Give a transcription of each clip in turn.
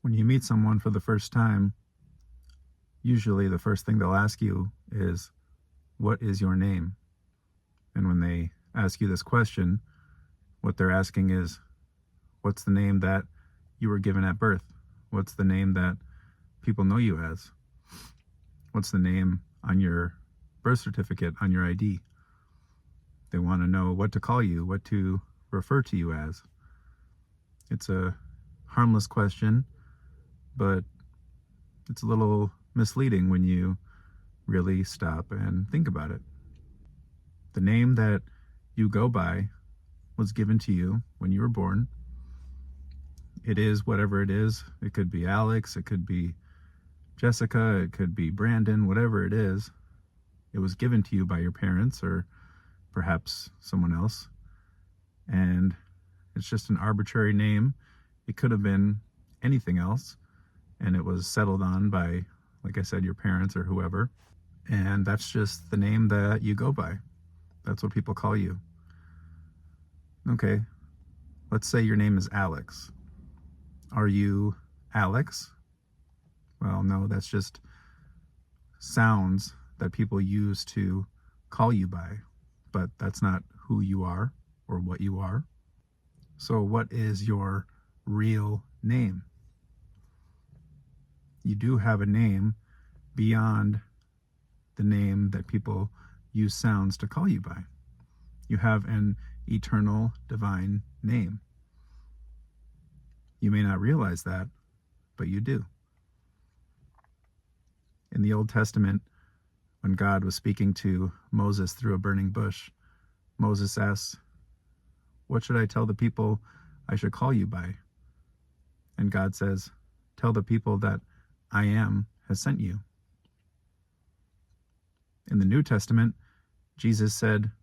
When you meet someone for the first time, usually the first thing they'll ask you is, "What is your name?" And when they ask you this question, what they're asking is, what's the name that you were given at birth? What's the name that people know you as? What's the name on your birth certificate, on your ID? They want to know what to call you, what to refer to you as. It's a harmless question, but it's a little misleading when you really stop and think about it. The name that you go by was given to you when you were born. It is whatever it is. It could be Alex, it could be Jessica, it could be Brandon, whatever it is. It was given to you by your parents or perhaps someone else. And it's just an arbitrary name. It could have been anything else. And it was settled on by, like I said, your parents or whoever. And that's just the name that you go by. That's what people call you. Okay, let's say your name is Alex. Are you Alex? Well, no, that's just sounds that people use to call you by, but that's not who you are or what you are. So what is your real name? You do have a name beyond the name that people use sounds to call you by. You have an eternal divine name. You may not realize that, but you do. In the Old Testament, when God was speaking to Moses through a burning bush, Moses asks, "What should I tell the people I should call you by?" And God says, "Tell the people that I am has sent you." In the New Testament, Jesus said,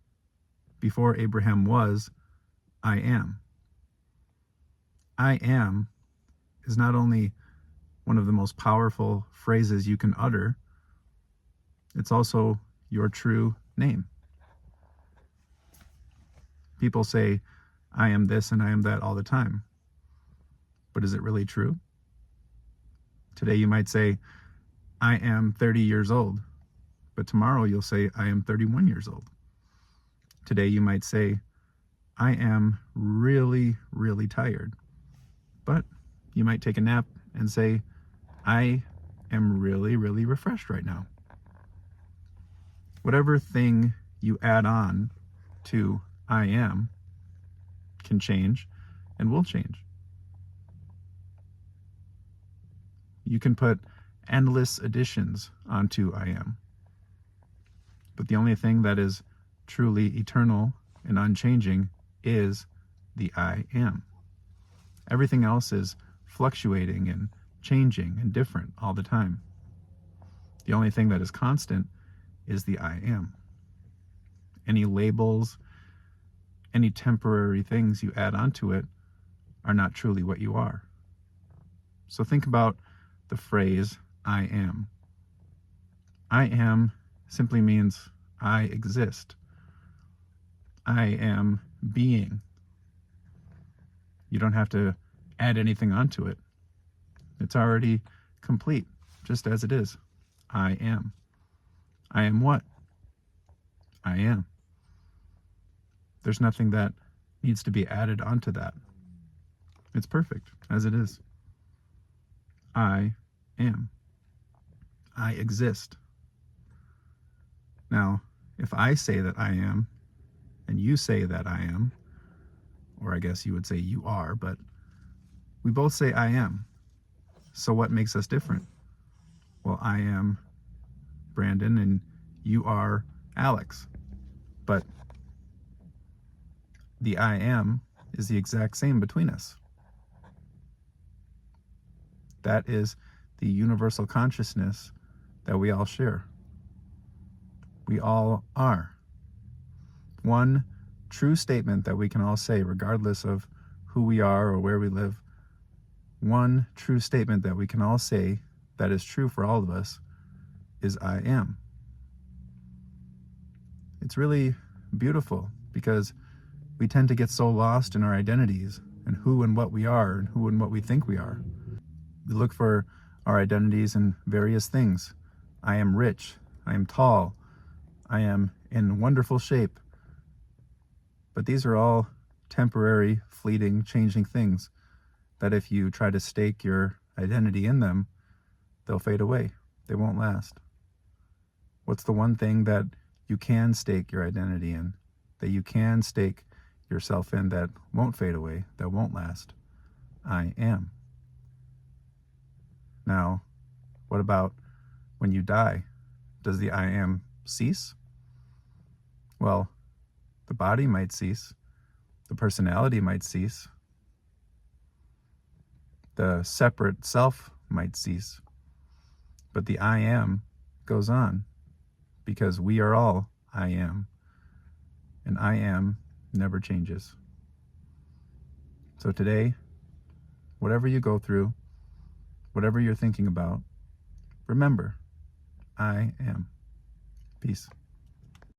"Before Abraham was, I am." I am is not only one of the most powerful phrases you can utter, it's also your true name. People say, "I am this and I am that" all the time. But is it really true? Today you might say, "I am 30 years old," but tomorrow you'll say, "I am 31 years old." Today you might say, "I am really, really tired," but you might take a nap and say, "I am really, really refreshed right now." Whatever thing you add on to "I am" can change and will change. You can put endless additions onto "I am." But the only thing that is truly eternal and unchanging is the "I am." Everything else is fluctuating and changing and different all the time. The only thing that is constant is the "I am." Any labels, any temporary things you add onto it are not truly what you are. So think about the phrase "I am." I am simply means I exist. I am being. You don't have to add anything onto it. It's already complete, just as it is. I am. I am what? I am. There's nothing that needs to be added onto that. It's perfect as it is. I am. I exist. Now, if I say that I am, and you say that I am, or I guess you would say you are, but we both say I am. So what makes us different? Well, I am Brandon and you are Alex. But the I am is the exact same between us. That is the universal consciousness that we all share. We all are. One true statement that we can all say, regardless of who we are or where we live, one true statement that we can all say that is true for all of us is I am. It's really beautiful because we tend to get so lost in our identities and who and what we are and who and what we think we are. We look for our identities in various things. I am rich. I am tall. I am in wonderful shape. But these are all temporary, fleeting, changing things that if you try to stake your identity in them, they'll fade away. They won't last. What's the one thing that you can stake your identity in, that you can stake yourself in, that won't fade away, that won't last? I am. Now, what about when you die? Does the I am cease? Well, the body might cease. The personality might cease. The separate self might cease. But the I am goes on, because we are all I am. And I am never changes. So today, whatever you go through, whatever you're thinking about, remember, I am. Peace.